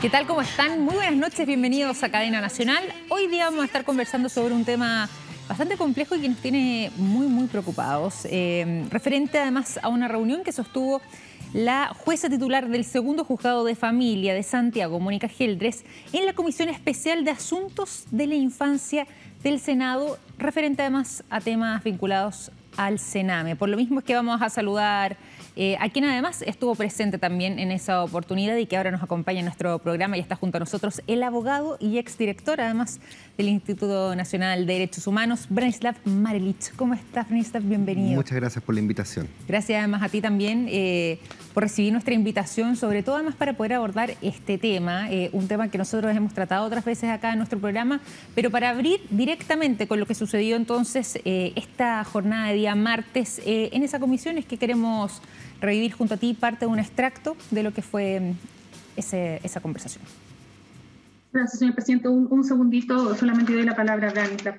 ¿Qué tal? ¿Cómo están? Muy buenas noches, bienvenidos a Cadena Nacional. Hoy día vamos a estar conversando sobre un tema bastante complejo y que nos tiene muy preocupados. Referente además a una reunión que sostuvo la jueza titular del segundo juzgado de familia de Santiago, Mónica Geldres, en la Comisión Especial de Asuntos de la Infancia del Senado, referente además a temas vinculados al Sename. Por lo mismo es que vamos a saludar a quien además estuvo presente también en esa oportunidad y que ahora nos acompaña en nuestro programa y está junto a nosotros, el abogado y exdirector además del Instituto Nacional de Derechos Humanos, Branislav Marelich. ¿Cómo estás, Branislav? Bienvenido. Muchas gracias por la invitación. Gracias además a ti también por recibir nuestra invitación, sobre todo además para poder abordar este tema, un tema que nosotros hemos tratado otras veces acá en nuestro programa, pero para abrir directamente con lo que sucedió entonces esta jornada de día martes en esa comisión es que queremos revivir junto a ti parte de un extracto de lo que fue esa conversación. Gracias, señor presidente. Un segundito, solamente doy la palabra a Branislav.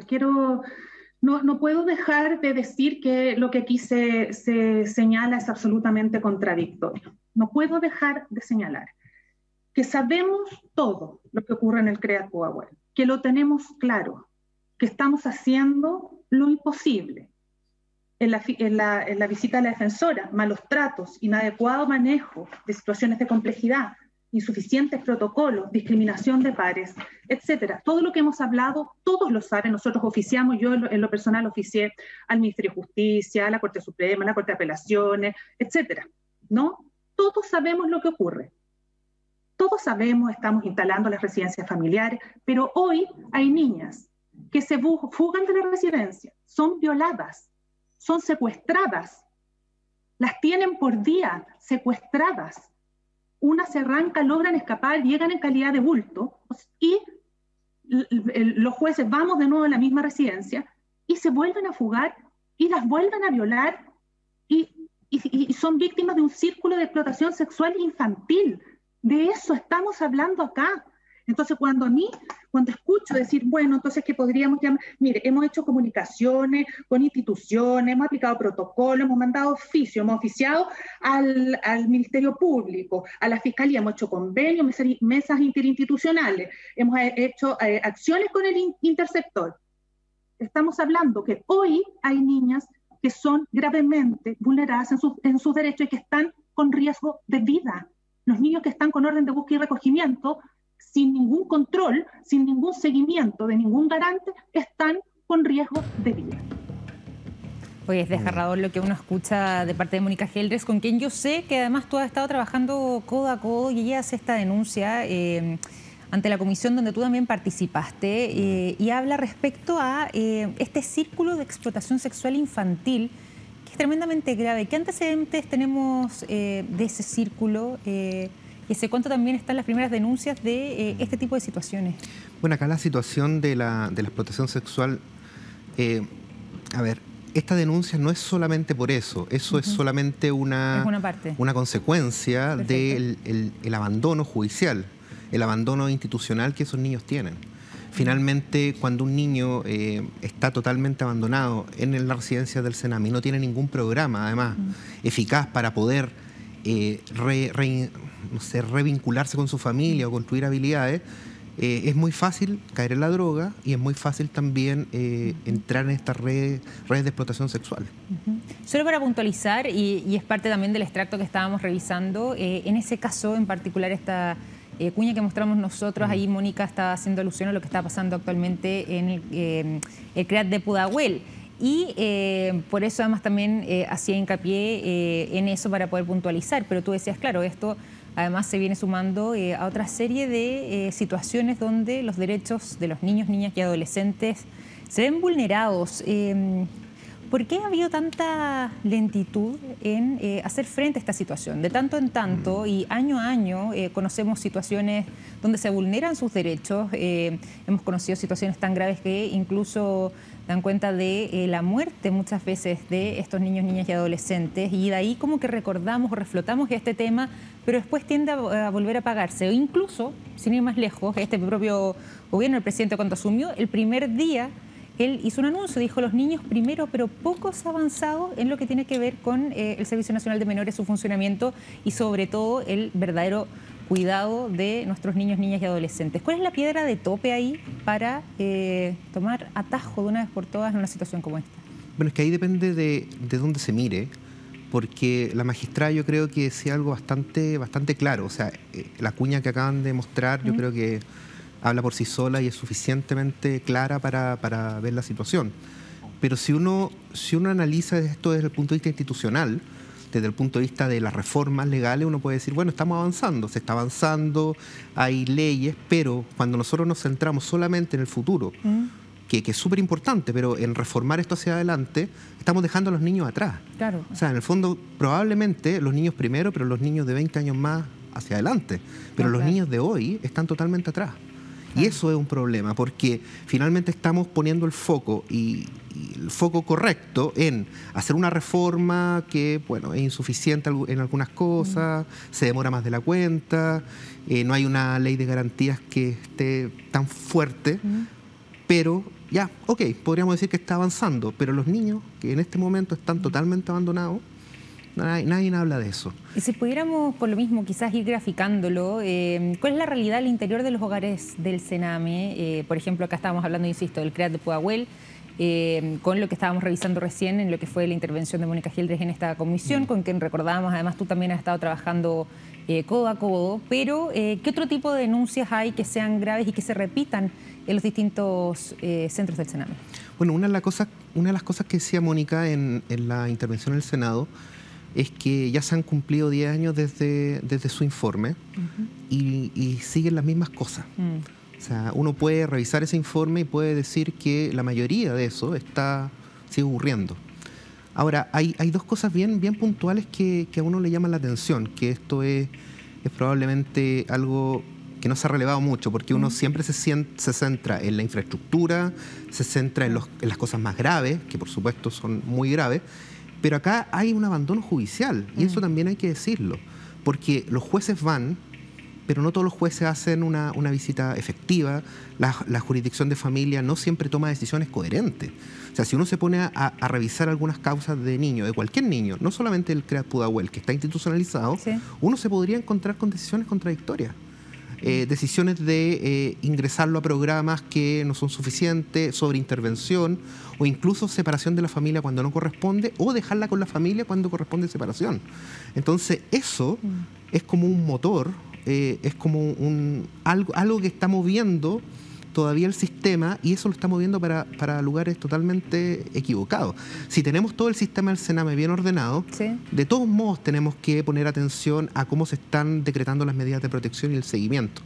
No puedo dejar de decir que lo que aquí se señala es absolutamente contradictorio. No puedo dejar de señalar que sabemos todo lo que ocurre en el CREA Coahuila, que lo tenemos claro, que estamos haciendo lo imposible. En la visita a la defensora, malos tratos, inadecuado manejo de situaciones de complejidad, insuficientes protocolos, discriminación de pares, etcétera. Todo lo que hemos hablado, todos lo saben, nosotros oficiamos, yo en lo personal oficié al Ministerio de Justicia, a la Corte Suprema, a la Corte de Apelaciones, etcétera, ¿no? Todos sabemos lo que ocurre. Todos sabemos, estamos instalando las residencias familiares, pero hoy hay niñas que se fugan de la residencia, son violadas, son secuestradas, las tienen por día secuestradas. Unas se arrancan, logran escapar, llegan en calidad de bulto y los jueces vamos de nuevo a la misma residencia y se vuelven a fugar y las vuelven a violar y son víctimas de un círculo de explotación sexual infantil. De eso estamos hablando acá. Entonces, cuando escucho decir, bueno, entonces, ¿qué podríamos llamar? Mire, hemos hecho comunicaciones con instituciones, hemos aplicado protocolos, hemos mandado oficio, hemos oficiado al Ministerio Público, a la Fiscalía, hemos hecho convenios, mesas interinstitucionales, hemos hecho acciones con el interceptor. Estamos hablando que hoy hay niñas que son gravemente vulneradas en sus derechos y que están con riesgo de vida. Los niños que están con orden de búsqueda y recogimiento, sin ningún control, sin ningún seguimiento de ningún garante, están con riesgo de vida. Oye, es desgarrador lo que uno escucha de parte de Mónica Geldres, con quien yo sé que además tú has estado trabajando codo a codo y ella hace esta denuncia ante la comisión donde tú también participaste y habla respecto a este círculo de explotación sexual infantil que es tremendamente grave. ¿Qué antecedentes tenemos de ese círculo? ¿Y hace cuánto también están las primeras denuncias de este tipo de situaciones? Bueno, acá la situación de la explotación sexual, a ver, esta denuncia no es solamente por eso, es solamente una consecuencia del abandono judicial, el abandono institucional que esos niños tienen. Finalmente, cuando un niño está totalmente abandonado en la residencia del Sename y no tiene ningún programa, además, eficaz para poder revincularse con su familia o construir habilidades, es muy fácil caer en la droga y es muy fácil también entrar en estas redes de explotación sexual. Solo para puntualizar, y es parte también del extracto que estábamos revisando, en ese caso en particular esta cuña que mostramos nosotros, ahí Mónica estaba haciendo alusión a lo que está pasando actualmente en el CREAT de Pudahuel. Y por eso además también hacía hincapié en eso para poder puntualizar. Pero tú decías, claro, esto además se viene sumando a otra serie de situaciones donde los derechos de los niños, niñas y adolescentes se ven vulnerados. ¿Por qué ha habido tanta lentitud en hacer frente a esta situación? De tanto en tanto y año a año conocemos situaciones donde se vulneran sus derechos. Hemos conocido situaciones tan graves que incluso dan cuenta de la muerte muchas veces de estos niños, niñas y adolescentes. Y de ahí como que recordamos o reflotamos este tema, pero después tiende a volver a apagarse. O incluso, sin ir más lejos, este propio gobierno, el presidente cuando asumió, el primer día él hizo un anuncio, dijo los niños primero, pero pocos avanzados en lo que tiene que ver con el Servicio Nacional de Menores, su funcionamiento y sobre todo el verdadero cuidado de nuestros niños, niñas y adolescentes. ¿Cuál es la piedra de tope ahí para tomar atajo de una vez por todas en una situación como esta? Bueno, es que ahí depende de dónde se mire, porque la magistrada yo creo que decía algo bastante claro. O sea, la cuña que acaban de mostrar yo creo que habla por sí sola y es suficientemente clara para ver la situación. Pero si uno analiza esto desde el punto de vista institucional, desde el punto de vista de las reformas legales, uno puede decir, bueno, estamos avanzando, se está avanzando, hay leyes, pero cuando nosotros nos centramos solamente en el futuro, que es súper importante, pero en reformar esto hacia adelante, estamos dejando a los niños atrás. Claro. O sea, en el fondo, probablemente los niños primero, pero los niños de 20 años más hacia adelante. Pero los niños de hoy están totalmente atrás. Y eso es un problema, porque finalmente estamos poniendo el foco y el foco correcto en hacer una reforma que, bueno, es insuficiente en algunas cosas, se demora más de la cuenta, no hay una ley de garantías que esté tan fuerte, pero ya, ok, podríamos decir que está avanzando, pero los niños que en este momento están totalmente abandonados, nadie habla de eso. Y si pudiéramos, por lo mismo, quizás ir graficándolo, ¿cuál es la realidad al interior de los hogares del Sename? Por ejemplo, acá estábamos hablando, insisto, del CREAT de Pudahuel, con lo que estábamos revisando recién en lo que fue la intervención de Mónica Gieldres en esta comisión, con quien recordábamos, además tú también has estado trabajando codo a codo, pero ¿qué otro tipo de denuncias hay que sean graves y que se repitan en los distintos centros del Sename? Bueno, una de las cosas que decía Mónica en la intervención del Senado es que ya se han cumplido 10 años desde su informe y siguen las mismas cosas. O sea, uno puede revisar ese informe y puede decir que la mayoría de eso sigue ocurriendo. Ahora, hay dos cosas bien puntuales que a uno le llaman la atención, que esto es probablemente algo que no se ha relevado mucho, porque uno siempre se centra en la infraestructura, se centra en las cosas más graves, que por supuesto son muy graves, pero acá hay un abandono judicial, y eso también hay que decirlo, porque los jueces van, pero no todos los jueces hacen una visita efectiva, la jurisdicción de familia no siempre toma decisiones coherentes. O sea, si uno se pone a revisar algunas causas de niños, de cualquier niño, no solamente el CREAT Pudahuel, que está institucionalizado, uno se podría encontrar con decisiones contradictorias. Decisiones de ingresarlo a programas que no son suficientes, sobre intervención o incluso separación de la familia cuando no corresponde o dejarla con la familia cuando corresponde separación. Entonces eso es como un motor, es como algo que está moviendo todavía el sistema, y eso lo está moviendo para lugares totalmente equivocados. Si tenemos todo el sistema del Sename bien ordenado, de todos modos tenemos que poner atención a cómo se están decretando las medidas de protección y el seguimiento.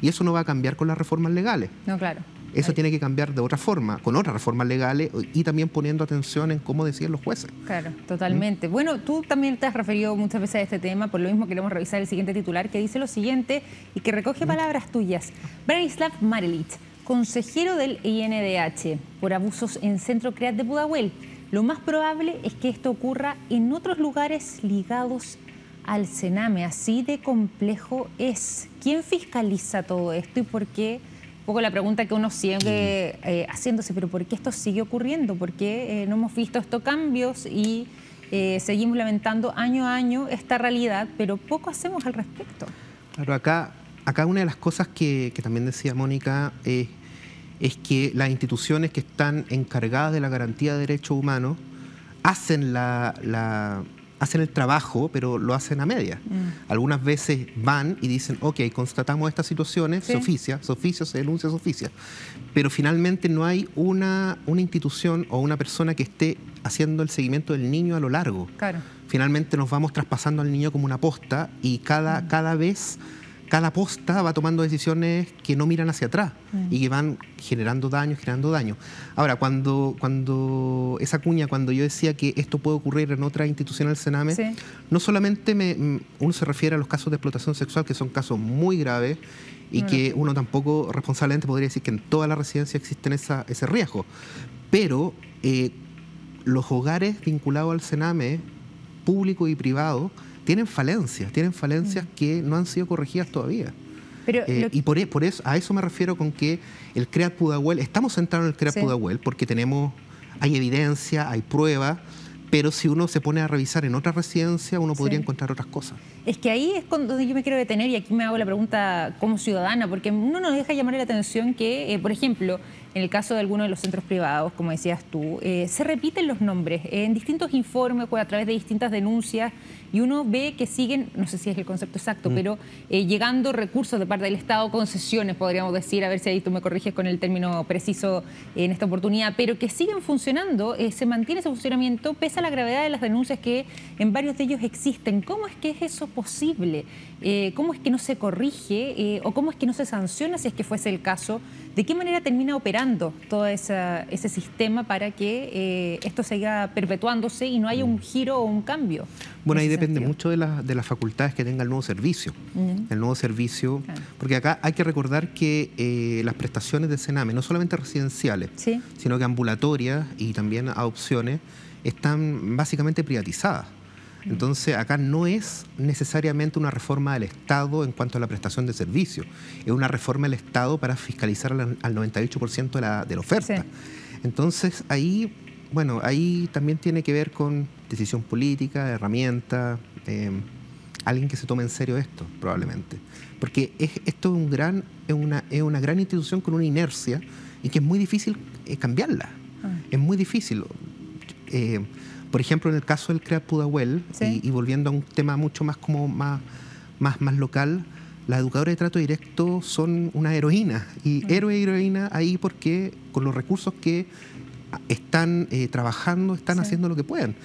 Y eso no va a cambiar con las reformas legales. No, claro. Eso tiene que cambiar de otra forma, con otras reformas legales y también poniendo atención en cómo deciden los jueces. Claro, totalmente. Bueno, tú también te has referido muchas veces a este tema, por lo mismo queremos revisar el siguiente titular que dice lo siguiente y que recoge palabras tuyas. Branislav Marelich, consejero del INDH por abusos en Centro CREAT de Pudahuel. Lo más probable es que esto ocurra en otros lugares ligados al Sename. Así de complejo es. ¿Quién fiscaliza todo esto y por qué? Un poco la pregunta que uno sigue haciéndose, pero ¿por qué esto sigue ocurriendo? ¿Por qué no hemos visto estos cambios y seguimos lamentando año a año esta realidad, pero poco hacemos al respecto? Claro, acá una de las cosas que también decía Mónica es que las instituciones que están encargadas de la garantía de derechos humanos hacen hacen el trabajo, pero lo hacen a medias. Algunas veces van y dicen, ok, constatamos estas situaciones, se oficia, se denuncia, se oficia. Pero finalmente no hay una institución o una persona que esté haciendo el seguimiento del niño a lo largo. Claro. Finalmente nos vamos traspasando al niño como una posta y cada vez cada posta va tomando decisiones que no miran hacia atrás y que van generando daño. Ahora, cuando esa cuña, cuando yo decía que esto puede ocurrir en otra institución del Sename, no solamente uno se refiere a los casos de explotación sexual, que son casos muy graves y que uno tampoco responsablemente podría decir que en toda la residencia existen ese riesgo, pero los hogares vinculados al Sename, público y privado, tienen falencias que no han sido corregidas todavía. Pero y por eso, a eso me refiero con que el CREAT Pudahuel, estamos centrados en el CREAT Pudahuel porque hay evidencia, hay pruebas, pero si uno se pone a revisar en otra residencia, uno podría encontrar otras cosas. Es que ahí es donde yo me quiero detener, y aquí me hago la pregunta como ciudadana, porque uno no deja llamar la atención que, por ejemplo, en el caso de algunos de los centros privados, como decías tú, se repiten los nombres en distintos informes o a través de distintas denuncias, y uno ve que siguen, no sé si es el concepto exacto, pero llegando recursos de parte del Estado, concesiones, podríamos decir, a ver si ahí tú me corriges con el término preciso en esta oportunidad, pero que siguen funcionando, se mantiene ese funcionamiento pese a la gravedad de las denuncias que en varios de ellos existen. ¿Cómo es que es eso posible? ¿Cómo es que no se corrige o cómo es que no se sanciona si es que fuese el caso? ¿De qué manera termina operando todo ese sistema para que esto siga perpetuándose y no haya un giro o un cambio? Bueno, ahí depende mucho de las facultades que tenga el nuevo servicio. El nuevo servicio, porque acá hay que recordar que las prestaciones de Sename, no solamente residenciales, sino que ambulatorias y también adopciones, están básicamente privatizadas. Entonces, acá no es necesariamente una reforma del Estado en cuanto a la prestación de servicios, es una reforma del Estado para fiscalizar al 98% de la oferta. Entonces, ahí, bueno, ahí también tiene que ver con decisión política, herramienta, alguien que se tome en serio esto, probablemente. Porque esto es una gran institución con una inercia y que es muy difícil cambiarla. Es muy difícil. Por ejemplo, en el caso del CREAP Pudahuel, y volviendo a un tema mucho más más local, las educadoras de trato directo son una heroína, y héroe y heroína ahí porque con los recursos que están trabajando, están haciendo lo que puedan.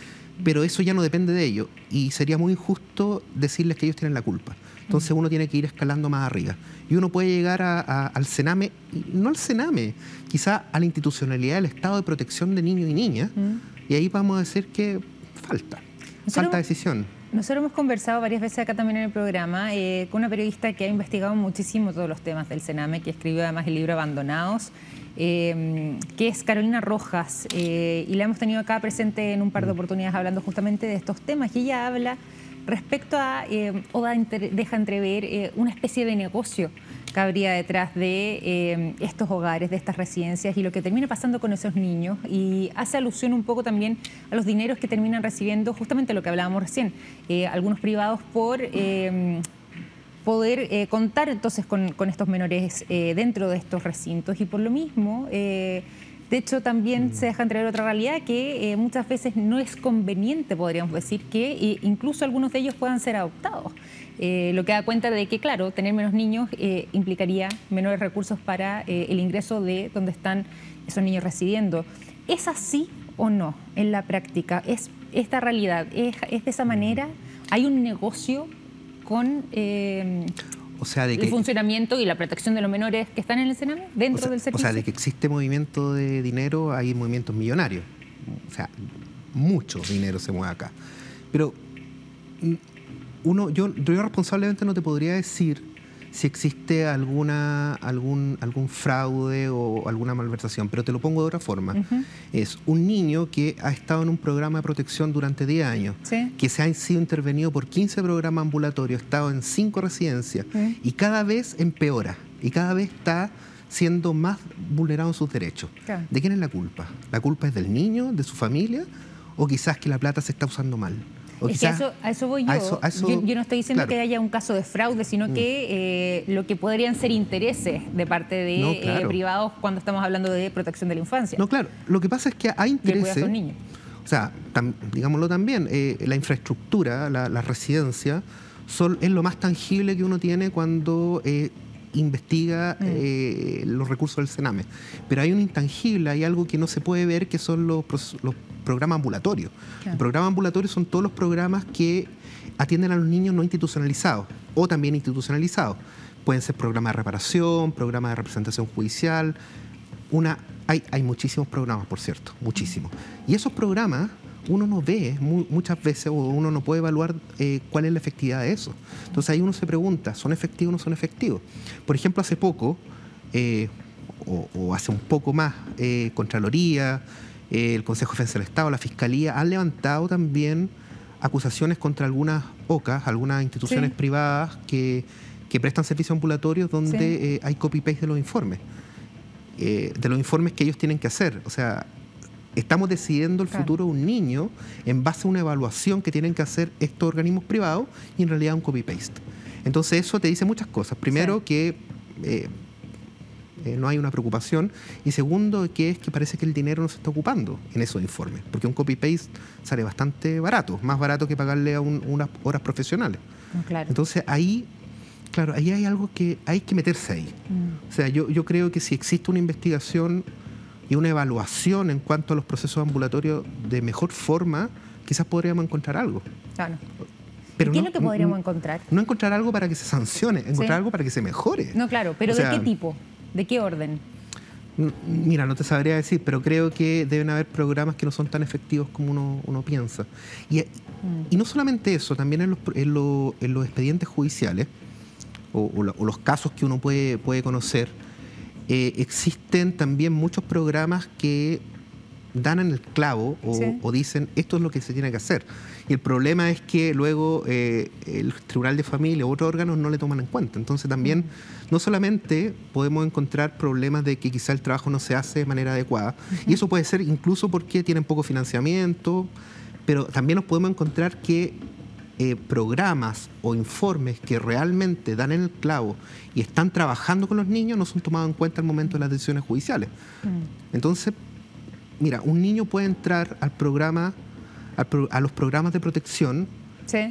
Pero eso ya no depende de ellos, y sería muy injusto decirles que ellos tienen la culpa. Entonces uno tiene que ir escalando más arriba. Y uno puede llegar al Sename, no al Sename, quizá a la institucionalidad del Estado de protección de niños y niñas, y ahí vamos a decir que falta decisión. Nosotros hemos conversado varias veces acá también en el programa con una periodista que ha investigado muchísimo todos los temas del Sename, que escribió además el libro Abandonados, que es Carolina Rojas, y la hemos tenido acá presente en un par de oportunidades hablando justamente de estos temas, y ella habla respecto a, deja entrever una especie de negocio que habría detrás de estos hogares, de estas residencias, y lo que termina pasando con esos niños, y hace alusión un poco también a los dineros que terminan recibiendo, justamente lo que hablábamos recién, algunos privados por poder contar entonces con estos menores dentro de estos recintos, y por lo mismo... de hecho, también se deja entrever otra realidad, que muchas veces no es conveniente, podríamos decir, que incluso algunos de ellos puedan ser adoptados. Lo que da cuenta de que, claro, tener menos niños implicaría menores recursos para el ingreso de donde están esos niños residiendo. ¿Es así o no en la práctica? ¿Es esta realidad? ¿Es de esa manera? ¿Hay un negocio con... O sea, el funcionamiento y la protección de los menores que están en el Sename dentro del servicio? O sea, de que existe movimiento de dinero, hay movimientos millonarios. O sea, mucho dinero se mueve acá. Pero yo responsablemente no te podría decir si existe algún fraude o alguna malversación, pero te lo pongo de otra forma. Es un niño que ha estado en un programa de protección durante 10 años, que se ha sido intervenido por 15 programas ambulatorios, ha estado en 5 residencias, y cada vez empeora, y cada vez está siendo más vulnerado en sus derechos. ¿De quién es la culpa? ¿La culpa es del niño, de su familia, o quizás que la plata se está usando mal? Es que a eso voy yo. Yo no estoy diciendo que haya un caso de fraude, sino que lo que podrían ser intereses de parte de privados cuando estamos hablando de protección de la infancia. No, claro. Lo que pasa es que hay intereses... O sea, digámoslo también, la infraestructura, la residencia, es lo más tangible que uno tiene cuando investiga los recursos del Sename. Pero hay un intangible, hay algo que no se puede ver, que son los programas ambulatorios. Los programas ambulatorios son todos los programas que atienden a los niños no institucionalizados o también institucionalizados. Pueden ser programas de reparación, programas de representación judicial. Hay muchísimos programas, por cierto, muchísimos. Y esos programas uno no ve muchas veces, o uno no puede evaluar cuál es la efectividad de eso. Entonces ahí uno se pregunta, ¿son efectivos o no son efectivos? Por ejemplo, hace poco, o hace un poco más, Contraloría, el Consejo de Defensa del Estado, la Fiscalía, han levantado también acusaciones contra algunas OCAs, algunas instituciones privadas que prestan servicios ambulatorios donde hay copy-paste de los informes que ellos tienen que hacer. O sea, estamos decidiendo el futuro de un niño en base a una evaluación que tienen que hacer estos organismos privados y en realidad un copy-paste. Entonces eso te dice muchas cosas. Primero, que no hay una preocupación, y segundo, que es que parece que el dinero no se está ocupando en esos informes, porque un copy-paste sale bastante barato, más barato que pagarle a unas horas profesionales. Claro. Entonces ahí, claro, ahí hay algo que hay que meterse ahí. O sea, yo creo que si existe una investigación y una evaluación en cuanto a los procesos ambulatorios de mejor forma, quizás podríamos encontrar algo. Claro. Pero ¿Qué es lo que podríamos encontrar? No encontrar algo para que se sancione, encontrar algo para que se mejore. No, claro, pero ¿de qué tipo? ¿De qué orden? Mira, no te sabría decir, pero creo que deben haber programas que no son tan efectivos como uno piensa. Y no solamente eso, también en los expedientes judiciales o los casos que uno puede conocer, existen también muchos programas que dan en el clavo o dicen esto es lo que se tiene que hacer. Y el problema es que luego el Tribunal de Familia u otros órganos no le toman en cuenta. Entonces también no solamente podemos encontrar problemas de que quizá el trabajo no se hace de manera adecuada, y eso puede ser incluso porque tienen poco financiamiento, pero también nos podemos encontrar que programas o informes que realmente dan en el clavo y están trabajando con los niños no son tomados en cuenta al momento de las decisiones judiciales. Entonces, mira, un niño puede entrar al programa, a los programas de protección,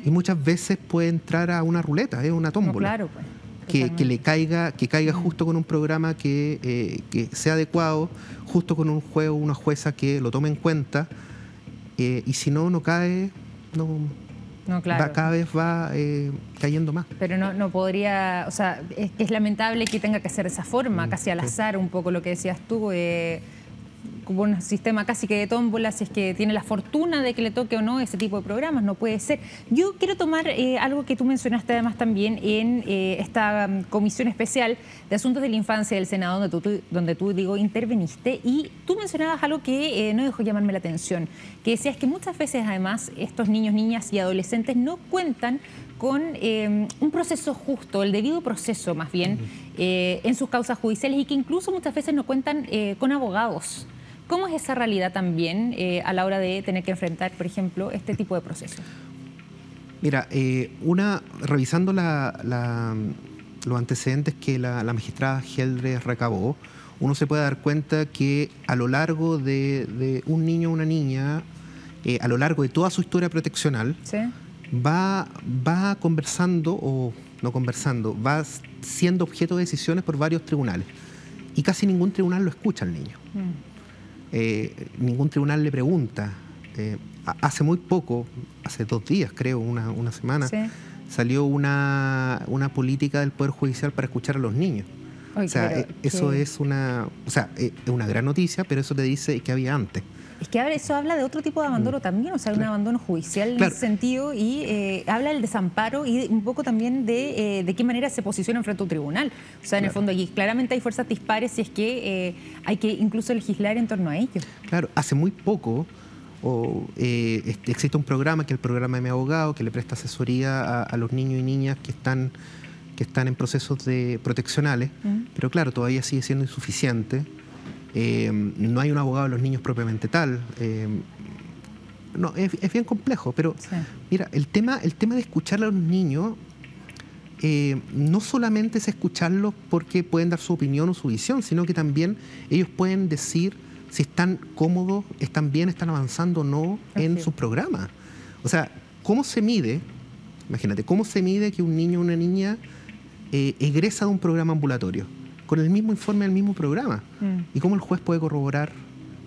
y muchas veces puede entrar a una ruleta, una tómbola. No, claro, pues, que caiga justo con un programa que sea adecuado, justo con un juez o una jueza que lo tome en cuenta, y si no cae, claro. cada vez va cayendo más. Pero no podría, o sea, es lamentable que tenga que ser de esa forma, casi al azar, un poco lo que decías tú, como un sistema casi que de tómbola, si es que tiene la fortuna de que le toque o no ese tipo de programas, no puede ser. Yo quiero tomar algo que tú mencionaste además también en esta comisión especial de asuntos de la infancia del Senado, donde tú interveniste, y tú mencionabas algo que no dejó llamarme la atención, que decías que muchas veces además estos niños, niñas y adolescentes no cuentan con un proceso justo, el debido proceso más bien, en sus causas judiciales, y que incluso muchas veces no cuentan con abogados. ¿Cómo es esa realidad también a la hora de tener que enfrentar, por ejemplo, este tipo de procesos? Mira, revisando los antecedentes que la magistrada Geldres recabó, uno se puede dar cuenta que a lo largo de un niño o una niña, a lo largo de toda su historia proteccional, va conversando, o no conversando, va siendo objeto de decisiones por varios tribunales. Y casi ningún tribunal lo escucha al niño. Ningún tribunal le pregunta. Hace muy poco, hace 2 días creo, una semana, salió una política del Poder Judicial para escuchar a los niños. O sea, eso es una gran noticia, pero eso te dice que había antes. Es que eso habla de otro tipo de abandono también, o sea, un abandono judicial en ese sentido, y habla del desamparo y un poco también de qué manera se posiciona frente a un tribunal. O sea, en el fondo aquí claramente hay fuerzas dispares y es que hay que incluso legislar en torno a ello. Claro, hace muy poco existe un programa, que es el programa de Mi Abogado, que le presta asesoría a los niños y niñas que están en procesos proteccionales, pero claro, todavía sigue siendo insuficiente. No hay un abogado de los niños propiamente tal. No, es bien complejo, pero mira, el tema de escuchar a los niños no solamente es escucharlos porque pueden dar su opinión o su visión, sino que también ellos pueden decir si están cómodos, están bien, están avanzando o no en sus programas. O sea, ¿cómo se mide? Imagínate, ¿cómo se mide que un niño o una niña egresa de un programa ambulatorio? Con el mismo informe del mismo programa. ¿Y cómo el juez puede corroborar?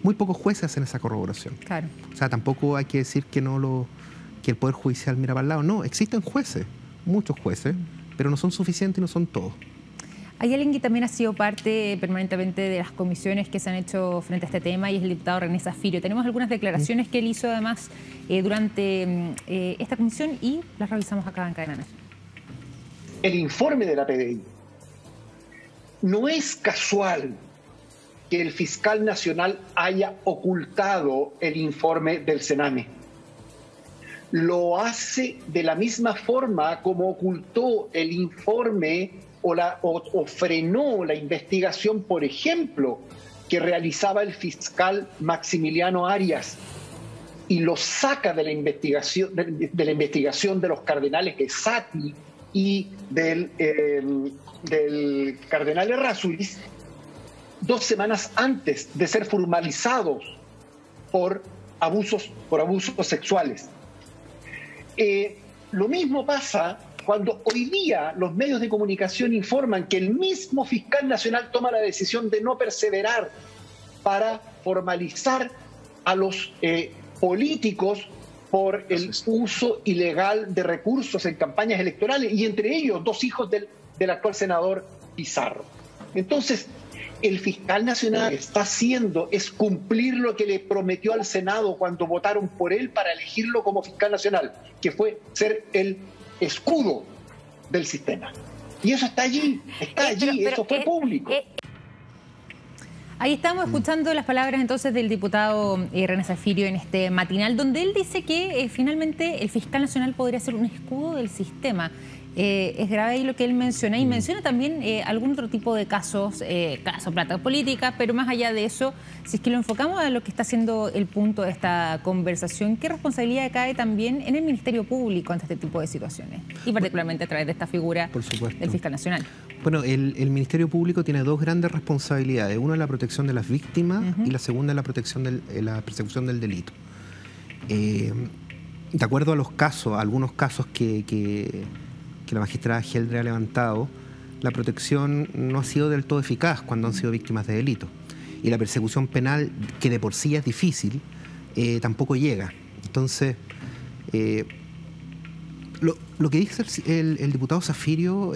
Muy pocos jueces hacen esa corroboración. Claro. O sea, tampoco hay que decir que el Poder Judicial mira para el lado. No, existen jueces, muchos jueces, pero no son suficientes y no son todos. Hay alguien que también ha sido parte permanentemente de las comisiones que se han hecho frente a este tema, y es el diputado René Zaffirio. Tenemos algunas declaraciones que él hizo además durante esta comisión y las revisamos acá en Cadena Nacional. El informe de la PDI. No es casual que el fiscal nacional haya ocultado el informe del Sename. Lo hace de la misma forma como ocultó el informe o frenó la investigación, por ejemplo, que realizaba el fiscal Maximiliano Arias y lo saca de la investigación de los cardenales Gesati y del cardenal Errázuriz 2 semanas antes de ser formalizados por abusos sexuales. Lo mismo pasa cuando hoy día los medios de comunicación informan que el mismo fiscal nacional toma la decisión de no perseverar para formalizar a los políticos por el uso ilegal de recursos en campañas electorales, y entre ellos 2 hijos del actual senador Pizarro. Entonces, el fiscal nacional está haciendo es cumplir lo que le prometió al Senado cuando votaron por él para elegirlo como fiscal nacional, que fue ser el escudo del sistema. Y eso está allí, eso fue público. Ahí estamos escuchando las palabras entonces del diputado René Zaffirio en este matinal, donde él dice que finalmente el fiscal nacional podría ser un escudo del sistema. Es grave ahí lo que él menciona, y menciona también algún otro tipo de casos, plata política, pero más allá de eso, si es que lo enfocamos a lo que está siendo el punto de esta conversación, ¿qué responsabilidad cae también en el Ministerio Público ante este tipo de situaciones? Y particularmente a través de esta figura del fiscal nacional. Bueno, el Ministerio Público tiene 2 grandes responsabilidades. Una es la protección de las víctimas y la segunda es la persecución del delito. De acuerdo a los casos, a algunos casos que la magistrada Geldre ha levantado, la protección no ha sido del todo eficaz cuando han sido víctimas de delito. Y la persecución penal, que de por sí es difícil, tampoco llega. Entonces, lo que dice el diputado Zaffirio,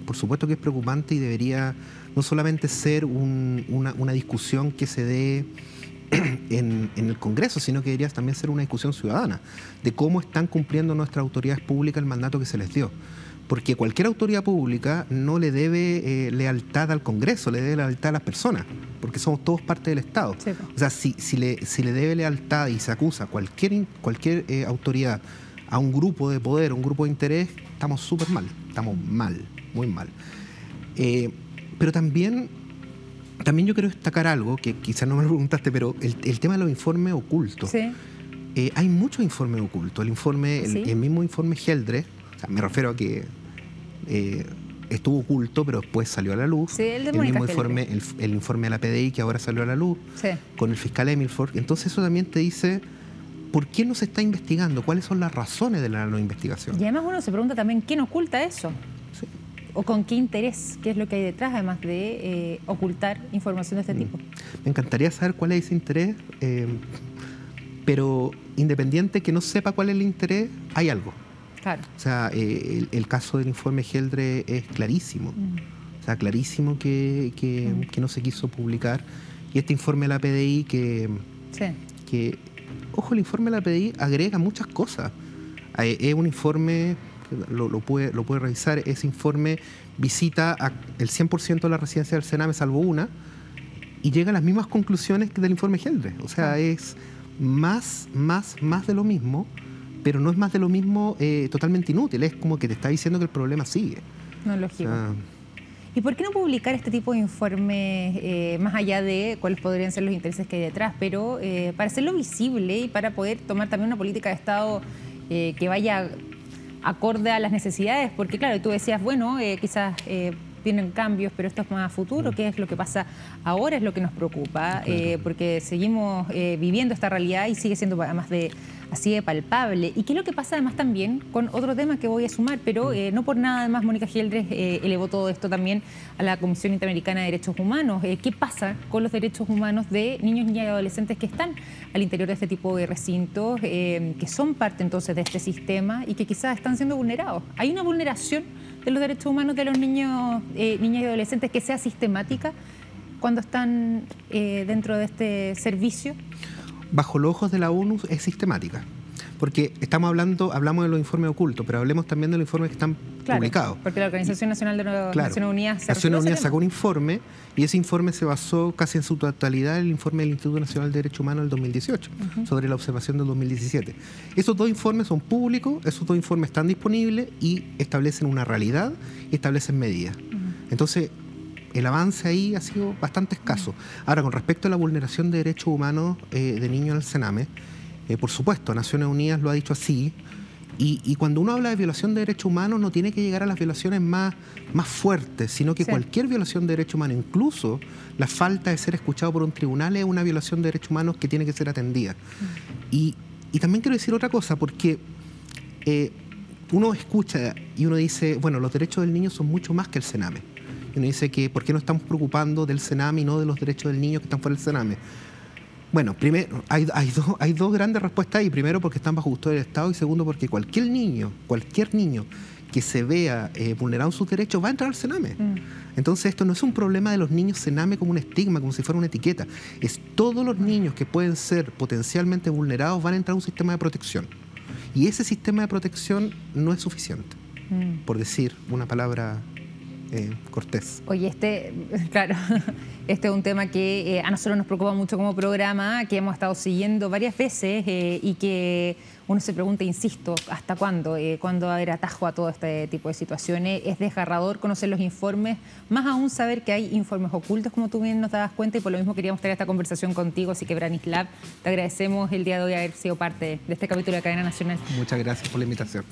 por supuesto que es preocupante y debería no solamente ser una discusión que se dé en el Congreso, sino que debería también ser una discusión ciudadana de cómo están cumpliendo nuestras autoridades públicas el mandato que se les dio. Porque cualquier autoridad pública no le debe lealtad al Congreso, le debe lealtad a las personas, porque somos todos parte del Estado. Sí. O sea, si le debe lealtad y se acusa cualquier autoridad a un grupo de poder, a un grupo de interés, estamos súper mal, estamos mal, muy mal. Pero también yo quiero destacar algo, que quizás no me lo preguntaste, pero el tema de los informes ocultos. Sí. Hay muchos informes ocultos. El mismo informe Geldre, o sea, me refiero a que estuvo oculto, pero después salió a la luz. Sí, el mismo informe, el informe de la PDI, que ahora salió a la luz, con el fiscal Emilford. Entonces eso también te dice por qué no se está investigando, cuáles son las razones de la no investigación. Y además uno se pregunta también quién oculta eso. Sí. ¿O con qué interés? ¿Qué es lo que hay detrás, además de ocultar información de este tipo? Me encantaría saber cuál es ese interés, pero independiente que no sepa cuál es el interés, hay algo. Claro. O sea, el caso del informe Geldre es clarísimo. O sea, clarísimo que no se quiso publicar. Y este informe de la PDI que ojo, el informe de la PDI agrega muchas cosas. Es un informe, lo puede revisar, ese informe visita el 100% de la residencia del Sename, salvo una, y llega a las mismas conclusiones que del informe Geldre. O sea, es más de lo mismo, pero no es más de lo mismo totalmente inútil. Es como que te está diciendo que el problema sigue. No, lógico. ¿Y por qué no publicar este tipo de informes más allá de cuáles podrían ser los intereses que hay detrás, pero para hacerlo visible y para poder tomar también una política de Estado que vaya acorde a las necesidades? Porque claro, tú decías, bueno, quizás tienen cambios, pero esto es más a futuro. ¿Qué es lo que pasa ahora? Es lo que nos preocupa, porque seguimos viviendo esta realidad y sigue siendo además así de palpable. ¿Y qué es lo que pasa además también con otro tema que voy a sumar? Pero no por nada además Mónica Geldre elevó todo esto también a la Comisión Interamericana de Derechos Humanos. ¿Qué pasa con los derechos humanos de niños, niñas y adolescentes que están al interior de este tipo de recintos, que son parte entonces de este sistema y que quizás están siendo vulnerados? ¿Hay una vulneración de los derechos humanos de los niños, niñas y adolescentes que sea sistemática cuando están dentro de este servicio? Bajo los ojos de la ONU es sistemática, porque hablamos de los informes ocultos, pero hablemos también de los informes que están publicados. Porque la Organización Nacional de Naciones Unidas sacó un informe, y ese informe se basó casi en su totalidad en el informe del Instituto Nacional de Derechos Humanos del 2018, sobre la observación del 2017. Esos 2 informes son públicos, esos 2 informes están disponibles y establecen una realidad y establecen medidas. Entonces, el avance ahí ha sido bastante escaso. Ahora, con respecto a la vulneración de derechos humanos de niños en el Sename, por supuesto, Naciones Unidas lo ha dicho así, y cuando uno habla de violación de derechos humanos no tiene que llegar a las violaciones más fuertes, sino que cualquier violación de derechos humanos, incluso la falta de ser escuchado por un tribunal, es una violación de derechos humanos que tiene que ser atendida. Y también quiero decir otra cosa, porque uno escucha y uno dice, bueno, los derechos del niño son mucho más que el Sename. Y uno dice que ¿por qué no estamos preocupando del Sename y no de los derechos del niño que están fuera del Sename? Bueno, primero, hay dos grandes respuestas ahí. Primero, porque están bajo custodia del Estado, y segundo, porque cualquier niño que se vea vulnerado en sus derechos va a entrar al Sename. Entonces, esto no es un problema de los niños Sename como un estigma, como si fuera una etiqueta. Es todos los niños que pueden ser potencialmente vulnerados van a entrar a un sistema de protección. Y ese sistema de protección no es suficiente, por decir una palabra cortés. Oye, claro, este es un tema que a nosotros nos preocupa mucho como programa, que hemos estado siguiendo varias veces y que uno se pregunta, insisto, ¿hasta cuándo? ¿Cuándo va a haber atajo a todo este tipo de situaciones? Es desgarrador conocer los informes, más aún saber que hay informes ocultos, como tú bien nos dabas cuenta, y por lo mismo queríamos tener esta conversación contigo. Así que, Branislav, te agradecemos el día de hoy haber sido parte de este capítulo de Cadena Nacional. Muchas gracias por la invitación.